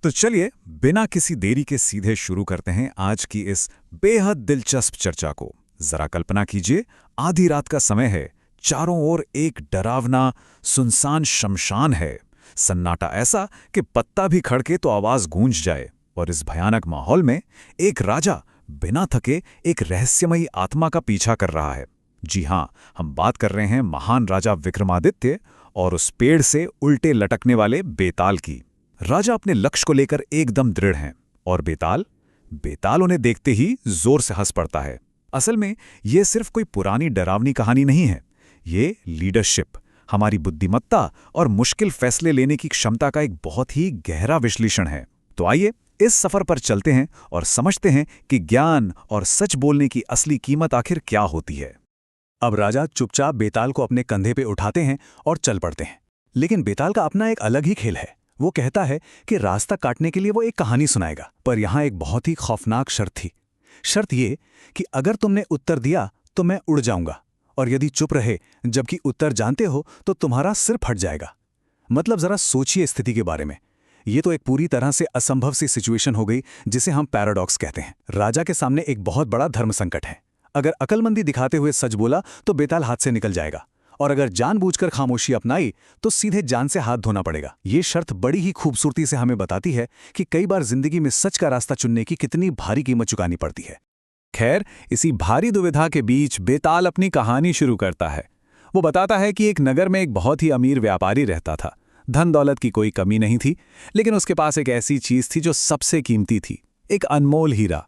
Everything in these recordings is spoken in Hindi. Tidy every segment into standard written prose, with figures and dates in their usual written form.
तो चलिए बिना किसी देरी के सीधे शुरू करते हैं आज की इस बेहद दिलचस्प चर्चा को। जरा कल्पना कीजिए, आधी रात का समय है, चारों ओर एक डरावना सुनसान शमशान है। सन्नाटा ऐसा कि पत्ता भी खड़के तो आवाज गूंज जाए। और इस भयानक माहौल में एक राजा बिना थके एक रहस्यमयी आत्मा का पीछा कर रहा है। जी हाँ, हम बात कर रहे हैं महान राजा विक्रमादित्य और उस पेड़ से उल्टे लटकने वाले बेताल की। राजा अपने लक्ष्य को लेकर एकदम दृढ़ हैं और बेताल उन्हें देखते ही जोर से हंस पड़ता है। असल में ये सिर्फ कोई पुरानी डरावनी कहानी नहीं है, ये लीडरशिप, हमारी बुद्धिमत्ता और मुश्किल फैसले लेने की क्षमता का एक बहुत ही गहरा विश्लेषण है। तो आइए इस सफर पर चलते हैं और समझते हैं कि ज्ञान और सच बोलने की असली कीमत आखिर क्या होती है। अब राजा चुपचाप बेताल को अपने कंधे पे उठाते हैं और चल पड़ते हैं। लेकिन बेताल का अपना एक अलग ही खेल है। वो कहता है कि रास्ता काटने के लिए वो एक कहानी सुनाएगा, पर यहाँ एक बहुत ही खौफनाक शर्त थी। शर्त ये कि अगर तुमने उत्तर दिया तो मैं उड़ जाऊंगा, और यदि चुप रहे जबकि उत्तर जानते हो तो तुम्हारा सिर फट जाएगा। मतलब जरा सोचिए स्थिति के बारे में। ये तो एक पूरी तरह से असंभव सी सिचुएशन हो गई, जिसे हम पैराडॉक्स कहते हैं। राजा के सामने एक बहुत बड़ा धर्म संकट है। अगर अकलमंदी दिखाते हुए सच बोला तो बेताल हाथ से निकल जाएगा, और अगर जानबूझकर खामोशी अपनाई तो सीधे जान से हाथ धोना पड़ेगा। ये शर्त बड़ी ही खूबसूरती से हमें बताती है कि कई बार जिंदगी में सच का रास्ता चुनने की कितनी भारी कीमत चुकानी पड़ती है। खैर, इसी भारी दुविधा के बीच बेताल अपनी कहानी शुरू करता है। वो बताता है कि एक नगर में एक बहुत ही अमीर व्यापारी रहता था। धन दौलत की कोई कमी नहीं थी, लेकिन उसके पास एक ऐसी चीज थी जो सबसे कीमती थी, एक अनमोल हीरा।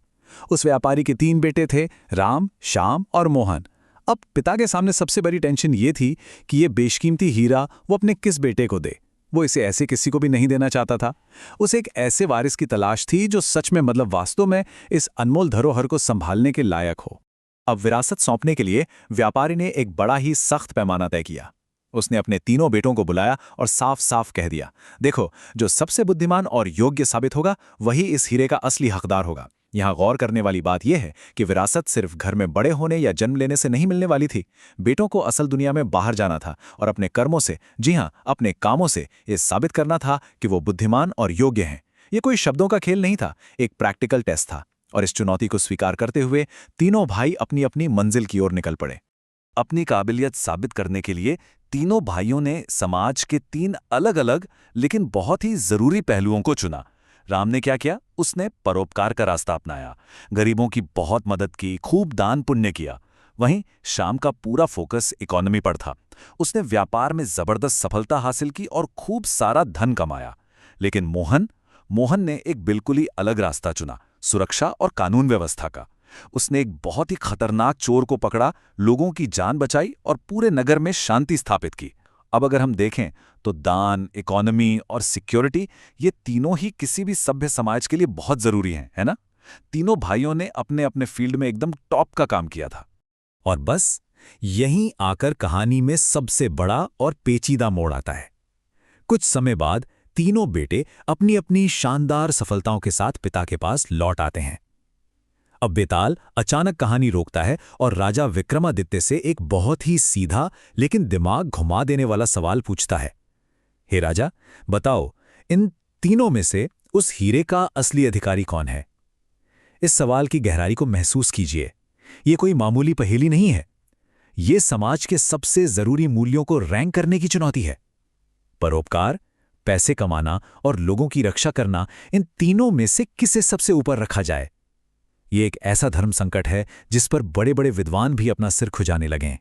उस व्यापारी के 3 बेटे थे, राम, श्याम और मोहन। अब पिता के सामने सबसे बड़ी टेंशन ये थी कि ये बेशकीमती हीरा वो अपने किस बेटे को दे। वो इसे ऐसे किसी को भी नहीं देना चाहता था। उसे एक ऐसे वारिस की तलाश थी जो सच में, मतलब वास्तव में, इस अनमोल धरोहर को संभालने के लायक हो। अब विरासत सौंपने के लिए व्यापारी ने एक बड़ा ही सख्त पैमाना तय किया। उसने अपने तीनों बेटों को बुलाया और साफ साफ कह दिया, देखो, जो सबसे बुद्धिमान और योग्य साबित होगा वही इस हीरे का असली हकदार होगा। यहाँ गौर करने वाली बात यह है कि विरासत सिर्फ घर में बड़े होने या जन्म लेने से नहीं मिलने वाली थी। बेटों को असल दुनिया में बाहर जाना था और अपने कर्मों से, जी हाँ, अपने कामों से ये साबित करना था कि वो बुद्धिमान और योग्य हैं। ये कोई शब्दों का खेल नहीं था, एक प्रैक्टिकल टेस्ट था। और इस चुनौती को स्वीकार करते हुए तीनों भाई अपनी अपनी मंजिल की ओर निकल पड़े। अपनी काबिलियत साबित करने के लिए तीनों भाइयों ने समाज के 3 अलग-अलग लेकिन बहुत ही जरूरी पहलुओं को चुना। राम ने क्या किया? उसने परोपकार का रास्ता अपनाया, गरीबों की बहुत मदद की, खूब दान पुण्य किया। वहीं श्याम का पूरा फोकस इकोनॉमी पर था। उसने व्यापार में जबरदस्त सफलता हासिल की और खूब सारा धन कमाया। लेकिन मोहन ने एक बिल्कुल ही अलग रास्ता चुना, सुरक्षा और कानून व्यवस्था का। उसने एक बहुत ही खतरनाक चोर को पकड़ा, लोगों की जान बचाई और पूरे नगर में शांति स्थापित की। अब अगर हम देखें तो दान, इकोनॉमी और सिक्योरिटी, ये तीनों ही किसी भी सभ्य समाज के लिए बहुत जरूरी हैं, है ना? तीनों भाइयों ने अपने अपने फील्ड में एकदम टॉप का काम किया था। और बस यहीं आकर कहानी में सबसे बड़ा और पेचीदा मोड़ आता है। कुछ समय बाद तीनों बेटे अपनी अपनी शानदार सफलताओं के साथ पिता के पास लौट आते हैं। अब बेताल अचानक कहानी रोकता है और राजा विक्रमादित्य से एक बहुत ही सीधा लेकिन दिमाग घुमा देने वाला सवाल पूछता है। हे राजा, बताओ, इन तीनों में से उस हीरे का असली अधिकारी कौन है? इस सवाल की गहराई को महसूस कीजिए। ये कोई मामूली पहेली नहीं है। ये समाज के सबसे जरूरी मूल्यों को रैंक करने की चुनौती है। परोपकार, पैसे कमाना और लोगों की रक्षा करना, इन तीनों में से किसे सबसे ऊपर रखा जाए? ये एक ऐसा धर्म संकट है जिस पर बड़े बड़े विद्वान भी अपना सिर खुजाने लगे।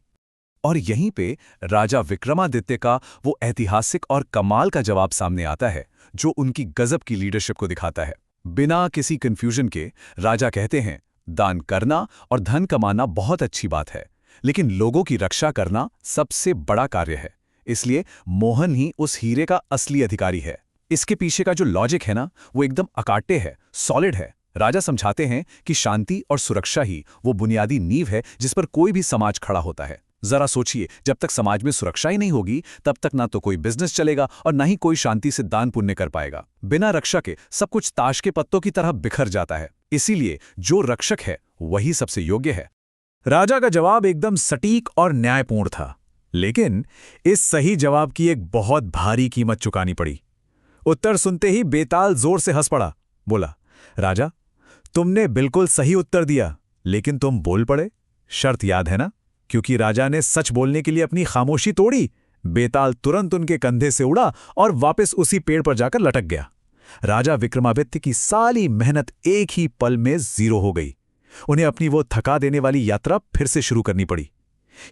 और यहीं पे राजा विक्रमादित्य का वो ऐतिहासिक और कमाल का जवाब सामने आता है, जो उनकी गजब की लीडरशिप को दिखाता है। बिना किसी कंफ्यूजन के राजा कहते हैं, दान करना और धन कमाना बहुत अच्छी बात है, लेकिन लोगों की रक्षा करना सबसे बड़ा कार्य है। इसलिए मोहन ही उस हीरे का असली अधिकारी है। इसके पीछे का जो लॉजिक है ना, वो एकदम अकाट्य है, सॉलिड है। राजा समझाते हैं कि शांति और सुरक्षा ही वो बुनियादी नींव है जिस पर कोई भी समाज खड़ा होता है। जरा सोचिए, जब तक समाज में सुरक्षा ही नहीं होगी तब तक ना तो कोई बिजनेस चलेगा और ना ही कोई शांति से दान पुण्य कर पाएगा। बिना रक्षा के सब कुछ ताश के पत्तों की तरह बिखर जाता है। इसीलिए जो रक्षक है वही सबसे योग्य है। राजा का जवाब एकदम सटीक और न्यायपूर्ण था, लेकिन इस सही जवाब की एक बहुत भारी कीमत चुकानी पड़ी। उत्तर सुनते ही बेताल जोर से हंस पड़ा। बोला, राजा, तुमने बिल्कुल सही उत्तर दिया, लेकिन तुम बोल पड़े। शर्त याद है ना? क्योंकि राजा ने सच बोलने के लिए अपनी खामोशी तोड़ी, बेताल तुरंत उनके कंधे से उड़ा और वापस उसी पेड़ पर जाकर लटक गया। राजा विक्रमादित्य की सारी मेहनत एक ही पल में जीरो हो गई। उन्हें अपनी वो थका देने वाली यात्रा फिर से शुरू करनी पड़ी।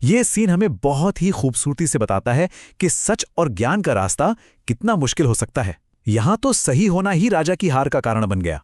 यह सीन हमें बहुत ही खूबसूरती से बताता है कि सच और ज्ञान का रास्ता कितना मुश्किल हो सकता है। यहां तो सही होना ही राजा की हार का कारण बन गया।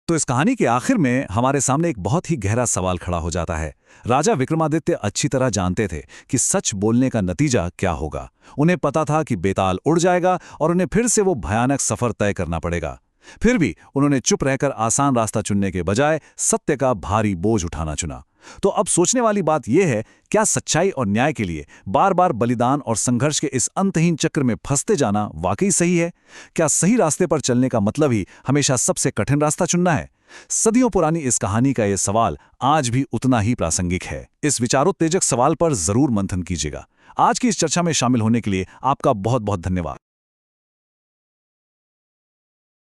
तो इस कहानी के आखिर में हमारे सामने एक बहुत ही गहरा सवाल खड़ा हो जाता है। राजा विक्रमादित्य अच्छी तरह जानते थे कि सच बोलने का नतीजा क्या होगा। उन्हें पता था कि बेताल उड़ जाएगा और उन्हें फिर से वो भयानक सफर तय करना पड़ेगा। फिर भी उन्होंने चुप रहकर आसान रास्ता चुनने के बजाय सत्य का भारी बोझ उठाना चुना। तो अब सोचने वाली बात यह है, क्या सच्चाई और न्याय के लिए बार बार बलिदान और संघर्ष के इस अंतहीन चक्र में फंसते जाना वाकई सही है? क्या सही रास्ते पर चलने का मतलब ही हमेशा सबसे कठिन रास्ता चुनना है? सदियों पुरानी इस कहानी का यह सवाल आज भी उतना ही प्रासंगिक है। इस विचारोत्तेजक सवाल पर जरूर मंथन कीजिएगा। आज की इस चर्चा में शामिल होने के लिए आपका बहुत बहुत धन्यवाद।